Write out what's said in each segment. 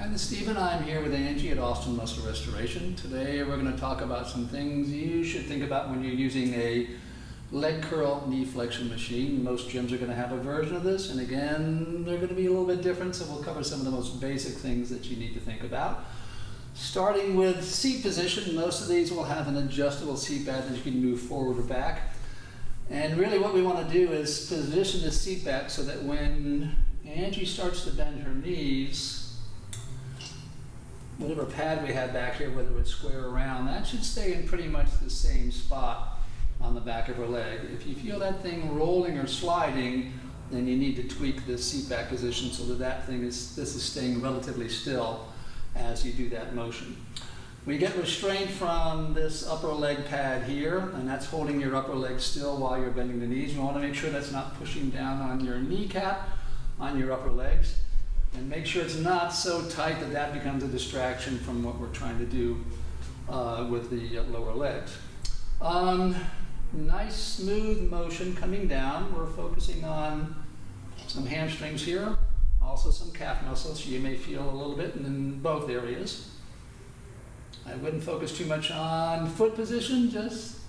Hi, this is Stephen. I'm here with Angie at Austin Muscle Restoration. Today we're going to talk about some things you should think about when you're using a leg curl knee flexion machine. Most gyms are going to have a version of this, and again, they're going to be a little bit different, so we'll cover some of the most basic things that you need to think about. Starting with seat position, most of these will have an adjustable seat pad that you can move forward or back. And really what we want to do is position the seat back so that when Angie starts to bend her knees, whatever pad we have back here, whether it's square or round, that should stay in pretty much the same spot on the back of her leg. If you feel that thing rolling or sliding, then you need to tweak the seat back position so that this is staying relatively still as you do that motion. We get restraint from this upper leg pad here, and that's holding your upper leg still while you're bending the knees. You want to make sure that's not pushing down on your kneecap, on your upper legs. And make sure it's not so tight that that becomes a distraction from what we're trying to do with the lower legs. Nice smooth motion coming down. We're focusing on some hamstrings here, also some calf muscles. You may feel a little bit in both areas. I wouldn't focus too much on foot position, just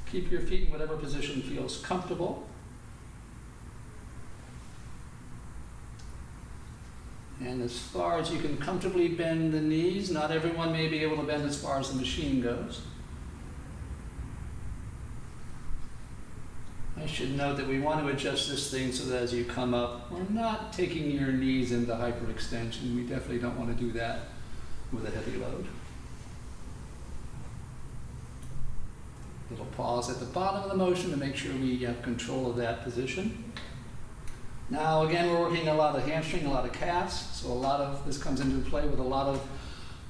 keep your feet in whatever position feels comfortable. And as far as you can comfortably bend the knees, not everyone may be able to bend as far as the machine goes. I should note that we want to adjust this thing so that as you come up, we're not taking your knees into hyperextension. We definitely don't want to do that with a heavy load. Little pause at the bottom of the motion to make sure we have control of that position. Now again, we're working a lot of hamstring, a lot of calves, so a lot of this comes into play with a lot of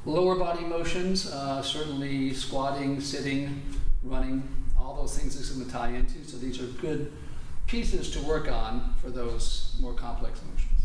lower body motions, certainly squatting, sitting, running, all those things it's going to tie into, so these are good pieces to work on for those more complex motions.